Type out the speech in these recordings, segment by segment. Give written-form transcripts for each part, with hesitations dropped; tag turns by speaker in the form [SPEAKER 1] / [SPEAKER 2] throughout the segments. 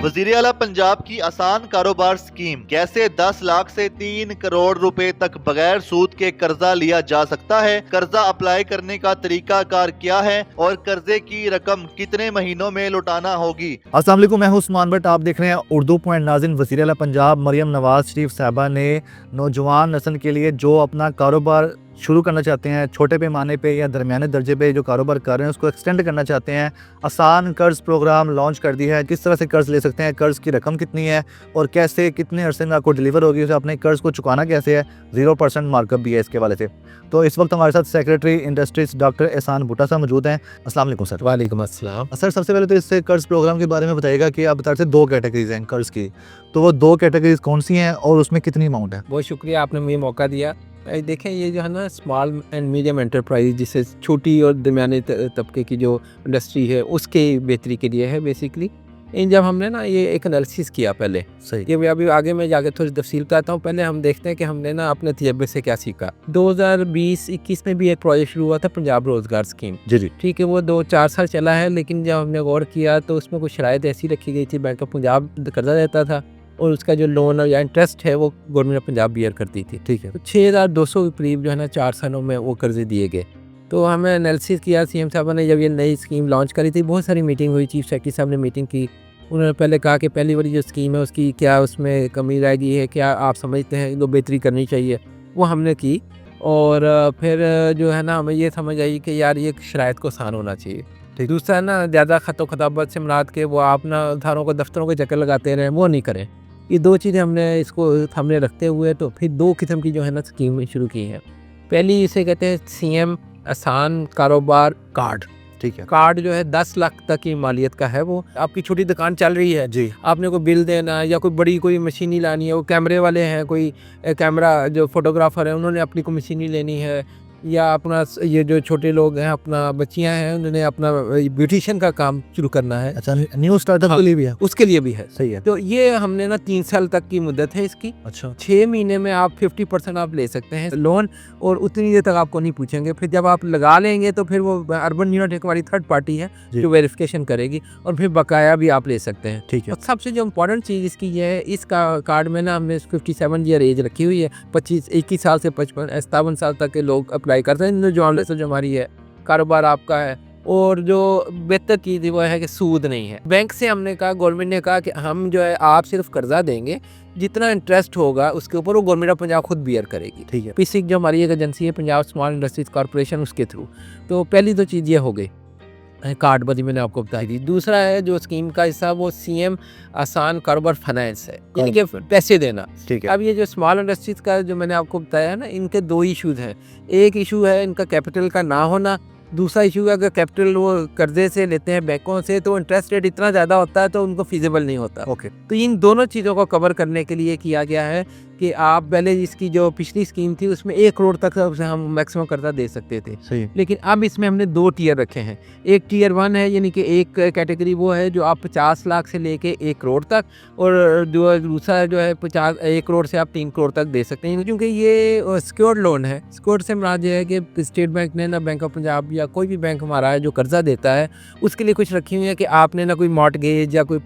[SPEAKER 1] वजीर आला पंजाब की आसान कारोबार स्कीम, कैसे 10 लाख से 3 करोड़ रुपए तक बगैर सूद के कर्जा लिया जा सकता है, कर्जा अप्लाई करने का तरीका कार क्या है और कर्जे की रकम कितने महीनों में लौटाना होगी।
[SPEAKER 2] अस्सलाम वालेकुम, मैं हूं उस्मान भट्ट। आप देख रहे हैं उर्दू पॉइंट। नाज़रीन, वज़ीर आला पंजाब मरियम नवाज शरीफ साहबा ने नौजवान नस्ल के लिए जो अपना कारोबार शुरू करना चाहते हैं, छोटे पैमाने पे या दरमियाने दर्जे पे जो कारोबार कर रहे हैं उसको एक्सटेंड करना चाहते हैं, आसान कर्ज प्रोग्राम लॉन्च कर दिया है। किस तरह से कर्ज ले सकते हैं, कर्ज की रकम कितनी है और कैसे कितने अरसे में आपको डिलीवर होगी, उसे अपने कर्ज को चुकाना कैसे है, 0% मार्कअप भी है इसके वाले से। तो इस वक्त हमारे साथ सेक्रेटरी इंडस्ट्रीज डॉक्टर एहसान भुट्टा साहब मौजूद हैं। अस्सलाम वालेकुम सर।
[SPEAKER 3] वालेकुम अस्सलाम।
[SPEAKER 2] सर, सबसे पहले तो इससे कर्ज प्रोग्राम के बारे में बताइएगा कि आप बता रहे थे 2 कैटेगरीज हैं कर्ज की, तो वो 2 कैटेगरीज कौन सी हैं और उसमें कितनी अमाउंट है?
[SPEAKER 3] बहुत शुक्रिया, आपने मुझे मौका दिया। देखें, ये जो है ना स्मॉल एंड मीडियम एंटरप्राइज, जिससे छोटी और दरमियाने तबके की जो इंडस्ट्री है उसके बेहतरी के लिए है बेसिकली। जब हमने ना ये एक एनालिसिस किया पहले,
[SPEAKER 2] सही,
[SPEAKER 3] ये अभी आगे मैं जाके थोड़ी तफसील बताता हूँ। पहले हम देखते हैं कि हमने ना अपने तजर्बे से क्या सीखा। 2020-21 में भी एक प्रोजेक्ट शुरू हुआ था, पंजाब रोज़गार स्कीम।
[SPEAKER 2] जी,
[SPEAKER 3] ठीक है, वो 2-4 साल चला है, लेकिन जब हमने गौर किया तो उसमें कुछ शराइत ऐसी रखी गई थी, बैंक ऑफ पंजाब कर्जा देता था और उसका जो लोन या इंटरेस्ट है वो गवर्नमेंट ऑफ पंजाब बियर करती थी।
[SPEAKER 2] ठीक है।
[SPEAKER 3] तो 6200 के करीब जो है ना 4 सालों में वो कर्जे दिए गए। तो हमें एनालिसिस किया, सीएम साहब ने जब ये नई स्कीम लॉन्च करी थी, बहुत सारी मीटिंग हुई, चीफ सेक्रेटरी साहब ने मीटिंग की। उन्होंने पहले कहा कि पहली वाली जो स्कीम है उसकी क्या उसमें कमी रह गई है, क्या आप समझते हैं जो बेहतरी करनी चाहिए, वो हमने की। और फिर जो है ना हमें ये समझ आई कि यार ये शराइत को आसान होना चाहिए। ठीक, दूसरा ना ज़्यादा ख़तो खताबत से मुराद के वो आप ना धारों को दफ्तरों के चक्कर लगाते रहें, वो नहीं करें। ये 2 चीज़ें हमने इसको सामने रखते हुए तो फिर 2 किस्म की जो है ना स्कीम शुरू की हैं। पहली इसे कहते हैं सीएम आसान कारोबार कार्ड।
[SPEAKER 2] ठीक है।
[SPEAKER 3] कार्ड जो है 10 लाख तक की मालियत का है। वो आपकी छोटी दुकान चल रही है
[SPEAKER 2] जी,
[SPEAKER 3] आपने कोई बिल देना है या कोई बड़ी कोई मशीनी लानी है, वो कैमरे वाले हैं, कोई कैमरा जो फोटोग्राफर है उन्होंने अपनी कोई मशीनी लेनी है, या अपना ये जो छोटे लोग हैं, अपना बच्चियां हैं, उन्होंने अपना ब्यूटिशियन का काम शुरू करना है।
[SPEAKER 2] अच्छा, न्यू स्टार्टअप
[SPEAKER 3] हाँ,
[SPEAKER 2] के लिए भी है?
[SPEAKER 3] उसके लिए भी है।
[SPEAKER 2] सही है।
[SPEAKER 3] तो ये हमने ना 3 साल तक की मुद्दत है इसकी।
[SPEAKER 2] अच्छा,
[SPEAKER 3] 6 महीने में आप 50% आप ले सकते हैं लोन, और उतनी देर तक आपको नहीं पूछेंगे। फिर जब आप लगा लेंगे तो फिर वो अर्बन यूनिट एक हमारी थर्ड पार्टी है
[SPEAKER 2] जी।
[SPEAKER 3] जो वेरिफिकेशन करेगी, और फिर बकाया भी आप ले सकते हैं।
[SPEAKER 2] ठीक है।
[SPEAKER 3] और सबसे जो इम्पोर्टेंट चीज़ इसकी ये है, इसका कार्ड में ना हमने 57 ईयर एज रखी हुई है। 21 साल से 57 साल तक के लोग अप्लाई करते हैं। जो हमारी है कारोबार आपका है, और जो बेहतर चीज़ वो है कि सूद नहीं है। बैंक से हमने कहा, गवर्नमेंट ने कहा कि हम जो है आप सिर्फ कर्जा देंगे, जितना इंटरेस्ट होगा उसके ऊपर वो गवर्नमेंट ऑफ पंजाब खुद बियर करेगी।
[SPEAKER 2] ठीक है।
[SPEAKER 3] पीसिक जो हमारी एक एजेंसी है, पंजाब स्मॉल इंडस्ट्रीज कॉर्पोरेशन, उसके थ्रू। तो पहली तो चीज़ ये हो गई, कार्ड बदी मैंने आपको बताई थी। दूसरा है जो स्कीम का हिस्सा, वो सीएम आसान कारोबार फाइनेंस है, यानी कि पैसे देना।
[SPEAKER 2] ठीक है।
[SPEAKER 3] अब ये जो स्मॉल इंडस्ट्रीज का जो मैंने आपको बताया है ना, इनके 2 इश्यूज हैं। एक इशू है इनका कैपिटल का ना होना, दूसरा इशू है अगर कैपिटल वो कर्जे से लेते हैं बैंकों से तो इंटरेस्ट रेट इतना ज़्यादा होता है तो उनको फीजिबल नहीं होता।
[SPEAKER 2] ओके।
[SPEAKER 3] तो इन दोनों चीज़ों को कवर करने के लिए किया गया है कि आप पहले इसकी जो पिछली स्कीम थी उसमें 1 करोड़ तक हम मैक्सिमम कर्जा दे सकते थे,
[SPEAKER 2] सही।
[SPEAKER 3] लेकिन अब इसमें हमने 2 टियर रखे हैं। एक टियर 1 है, यानी कि एक कैटेगरी वो है जो आप 50 लाख से लेके 1 करोड़ तक, और दूसरा जो है 1 करोड़ से आप 3 करोड़ तक दे सकते हैं, क्योंकि ये सिक्योर्ड लोन है। सिक्योर्ड से मुराद ये है कि स्टेट बैंक ने ना, बैंक ऑफ पंजाब या कोई भी बैंक हमारा है जो कर्जा देता है, उसके लिए कुछ रखी हुई है कि आपने ना कोई मॉर्टगेज या कोई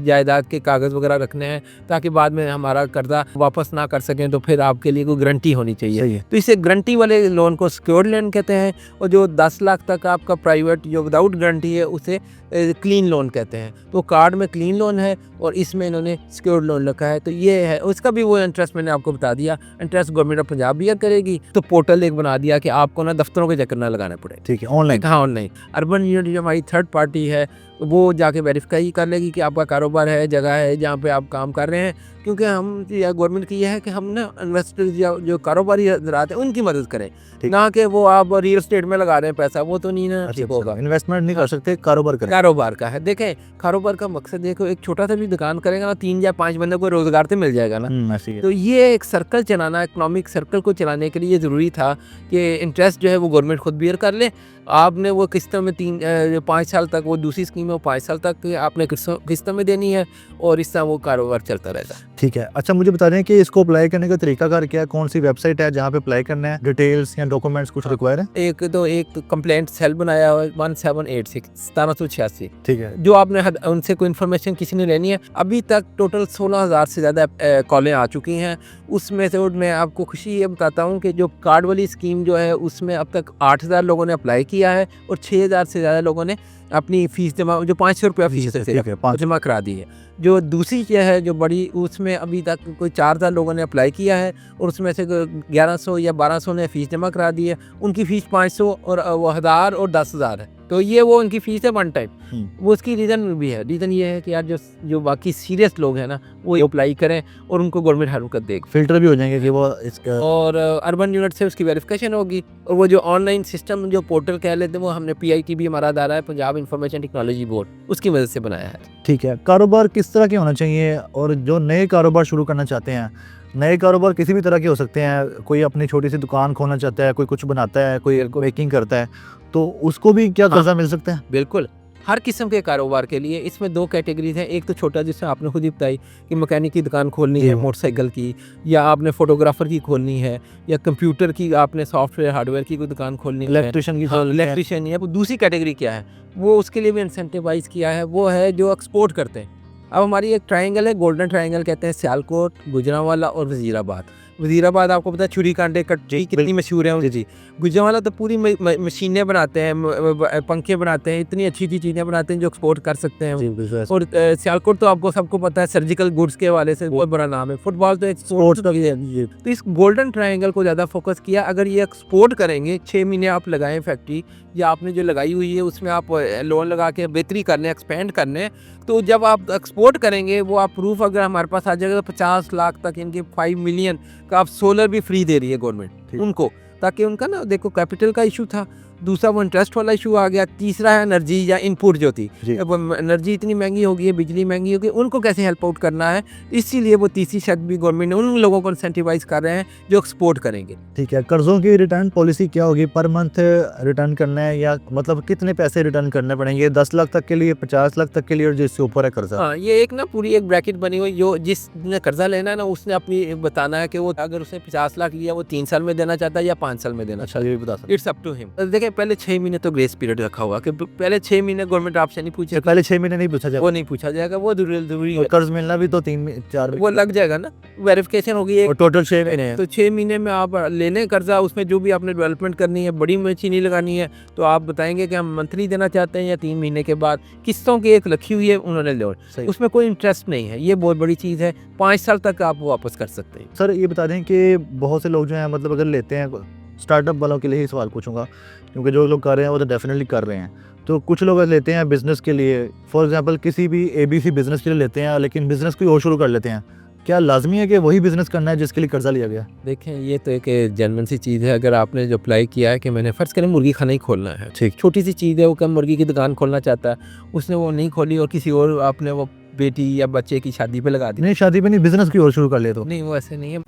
[SPEAKER 3] जायदाद के कागज़ वगैरह रखने हैं, ताकि बाद में हमारा कर्जा वापस ना कर सकें, तो फिर आपके लिए कोई गारंटी होनी चाहिए। तो इसे गारंटी वाले लोन को सिक्योर्ड लोन कहते हैं, और जो 10 लाख तक आपका प्राइवेट जो विदाउट गारंटी है उसे क्लीन लोन कहते हैं। तो कार्ड में क्लीन लोन है और इसमें इन्होंने सिक्योर्ड लोन रखा है। तो ये है, उसका भी वो इंटरेस्ट मैंने आपको बता दिया, interest government of Punjab bear करेगी। तो पोर्टल एक बना दिया कि आपको ना दफ्तरों के चक्कर ना लगाने पड़े।
[SPEAKER 2] ठीक है, ऑनलाइन।
[SPEAKER 3] हाँ, ऑनलाइन। अर्बन यूनिट जो हमारी थर्ड पार्टी है वो जाके वेरीफाई कर लेगी कि आपका कारोबार है, जगह है जहाँ पे आप काम कर रहे हैं, क्योंकि हम या गवर्नमेंट की यह है कि हम ना इन्वेस्टर्स या जो कारोबारी हजरात हैं उनकी मदद करें, ना कि वो आप रियल एस्टेट में लगा रहे हैं पैसा, वो तो नहीं ना ठीक होगा।
[SPEAKER 2] इन्वेस्टमेंट नहीं कर सकते, कारोबार करें।
[SPEAKER 3] कारोबार का है। देखें, कारोबार का मकसद देखो, एक छोटा सा भी दुकान करेगा ना, 3 या 5 बंदे को रोजगार तो मिल जाएगा ना।
[SPEAKER 2] ऐसी है।
[SPEAKER 3] तो ये एक सर्कल चलाना, इकोनॉमिक सर्कल को चलाने के लिए ज़रूरी था कि इंटरेस्ट जो है वो गवर्नमेंट खुद बियर कर ले। आपने वो किस्तों में 5 साल तक, वो दूसरी स्कीम है वो 5 साल तक आपने किस्तों में देनी है, और इस तरह वो कारोबार चलता रहेगा।
[SPEAKER 2] ठीक है। अच्छा, मुझे बता दें कि इसको अप्लाई करने का तरीकाकार क्या है, कौन सी वेबसाइट है जहाँ पे अप्लाई करना है, डिटेल्स या डॉक्यूमेंट्स कुछ रिक्वायर है?
[SPEAKER 3] एक कंप्लेंट सेल बनाया हुआ है 1786 1786,
[SPEAKER 2] ठीक है।
[SPEAKER 3] जो आपने उनसे कोई इन्फॉर्मेशन किसी ने लेनी है। अभी तक टोटल 16,000 से ज़्यादा कॉलें आ चुकी हैं। उसमें से मैं आपको खुशी ये बताता हूँ कि जो कार्ड वाली स्कीम जो है उसमें अब तक 8,000 लोगों ने अप्लाई किया है और 6,000 से ज़्यादा लोगों ने अपनी फ़ीस जमा, जो 500 रुपया फ़ीस है, जमा करा दी है। जो दूसरी चीज़ है जो बड़ी, उसमें अभी तक कोई 4,000 लोगों ने अप्लाई किया है और उसमें से 1100 या 1200 ने फ़ीस जमा करा दी है। उनकी फ़ीस 500 और वो 1000 और 10,000 है। तो ये वो उनकी फ़ीस है वन टाइम। वो उसकी रीज़न भी है। रीज़न ये है कि यार जो बाकी सीरियस लोग हैं ना, वो अप्लाई करें और उनको गवर्नमेंट हेल्प देगी।
[SPEAKER 2] फिल्टर भी हो जाएंगे कि वो इसका,
[SPEAKER 3] और अर्बन यूनिट से उसकी वेरिफिकेशन होगी। और वो जो ऑनलाइन सिस्टम, जो पोर्टल कह लेते हैं, वो हमने PITB हमारा अदारा है, पंजाब इंफॉर्मेशन टेक्नोलॉजी बोर्ड, उसकी मदद से बनाया है।
[SPEAKER 2] ठीक है। कारोबार किस तरह के होना चाहिए, और जो नए कारोबार शुरू करना चाहते हैं, नए कारोबार किसी भी तरह के हो सकते हैं, कोई अपनी छोटी सी दुकान खोलना चाहता है, कोई कुछ बनाता है, कोई बेकिंग करता है, तो उसको भी क्या कर्जा मिल सकता है?
[SPEAKER 3] बिल्कुल, हर किस्म के कारोबार के लिए। इसमें 2 कैटेगरीज हैं। एक तो छोटा, जिससे आपने खुद ही बताई कि मैकेनिक की दुकान खोलनी है, मोटरसाइकिल की, या आपने फोटोग्राफर की खोलनी है, या कंप्यूटर की, आपने सॉफ्टवेयर हार्डवेयर की कोई दुकान खोलनी है,
[SPEAKER 2] इलेक्ट्रिशियन की,
[SPEAKER 3] इलेक्ट्रिशियन है। वो दूसरी कैटेगरी क्या है, वो उसके लिए भी इंसेंटिवाइज किया है, वो है जो एक्सपोर्ट करते हैं। अब हमारी एक ट्रायंगल है, गोल्डन ट्रायंगल कहते हैं, सियालकोट, गुजरांवाला और वजीराबाद। वजीराबाद आपको पता है छुरी कांटे कटची कितनी मशहूर है जी। गुजरांवाला तो पूरी मशीनें बनाते हैं, पंखे बनाते हैं, इतनी अच्छी अच्छी चीज़ें बनाते हैं जो एक्सपोर्ट कर सकते हैं। और सियालकोट तो आपको सबको पता है, सर्जिकल गुड्स के हवाले से बहुत बड़ा नाम है। फुटबॉल तो एक्सपोर्ट। तो इस गोल्डन ट्रायंगल को ज़्यादा फोकस किया। अगर ये एक्सपोर्ट करेंगे, 6 महीने आप लगाएं फैक्ट्री, या आपने जो लगाई हुई है उसमें आप लोन लगा के बेहतरी करने, एक्सपेंड करने, तो जब आप एक्सपोर्ट करेंगे, वो आप प्रूफ अगर हमारे पास आ जाएगा, तो 50 लाख तक इनके 5 मिलियन का आप सोलर भी फ्री दे रही है गवर्नमेंट उनको, ताकि उनका ना, देखो कैपिटल का इशू था, दूसरा वो इंटरेस्ट वाला इशू आ गया, तीसरा है एनर्जी या इनपुट जो थी। अब एनर्जी इतनी महंगी हो गई है, बिजली महंगी हो गई, उनको कैसे हेल्प आउट करना है, इसीलिए वो तीसरी शर्त भी गवर्नमेंट ने उन लोगों को इंसेंटिवाइज कर रहे हैं जो एक्सपोर्ट करेंगे।
[SPEAKER 2] ठीक है। कर्जों की रिटर्न पॉलिसी क्या होगी? पर मंथ रिटर्न करना है, या मतलब कितने पैसे रिटर्न करने पड़ेंगे? 10 लाख तक के लिए, 50 लाख तक के लिए, और जिससे ऊपर है कर्जा?
[SPEAKER 3] हाँ, ये एक ना पूरी एक ब्रैकेट बनी हुई, जो जिसने कर्जा लेना है ना, उसने अपनी बताना है कि वो अगर उसने 50 लाख लिया, वो 3 साल में देना चाहता है या 5 साल में देना।
[SPEAKER 2] अच्छा, ये भी बता सकते?
[SPEAKER 3] It's up to him. देखिए, पहले 6 महीने तो ग्रेस पीरियड रखा हुआ कि पहले 6 महीने गवर्नमेंट आपसे नहीं पूछे,
[SPEAKER 2] पहले 6 महीने नहीं पूछा जाएगा,
[SPEAKER 3] वो नहीं पूछा जाएगा, वो जरूरी है।
[SPEAKER 2] कर्ज मिलना भी तो 3-4
[SPEAKER 3] वो लग जाएगा ना, वेरिफिकेशन होगी,
[SPEAKER 2] और टोटल 6 महीने है।
[SPEAKER 3] तो 6 महीने में आप ले लें कर्जा। उसमें जो भी आपने डेवलपमेंट करनी है, बड़ी मशीनी लगानी है, तो आप बताएंगे कि हम मंथली देना चाहते हैं या 3 महीने के बाद। किस्तों की एक रखी हुई है उन्होंने, लो, उसमें कोई इंटरेस्ट नहीं है, ये बहुत बड़ी चीज़ है। 5 साल तक आप वापस कर सकते हैं।
[SPEAKER 2] सर, ये बता दें कि बहुत से लोग जो हैं, मतलब अगर लेते हैं, स्टार्टअप वालों के लिए ही सवाल पूछूंगा, क्योंकि जो लोग कर रहे हैं वो तो डेफिनेटली कर रहे हैं, तो कुछ लोग लेते हैं बिज़नेस के लिए, फॉर एग्जांपल किसी भी ABC बिज़नेस के लिए लेते हैं, लेकिन बिज़नेस कोई और शुरू कर लेते हैं। क्या लाजमी है कि वही बिज़नेस करना है जिसके लिए कर्जा लिया गया?
[SPEAKER 3] देखें, ये तो एक जेन्युइन सी चीज़ है। अगर आपने जो अप्लाई किया है कि मैंने फ़र्ज़ करें मुर्गी खाना ही खोलना है, ठीक, छोटी सी चीज़ है, वो कम मुर्गी की दुकान खोलना चाहता है, उसने वो नहीं खोली और किसी और आपने वो बेटी या बच्चे की शादी पे लगा दी।
[SPEAKER 2] नहीं, शादी पे नहीं, बिज़नेस की और शुरू कर ले तो
[SPEAKER 3] नहीं, वो ऐसे नहीं है।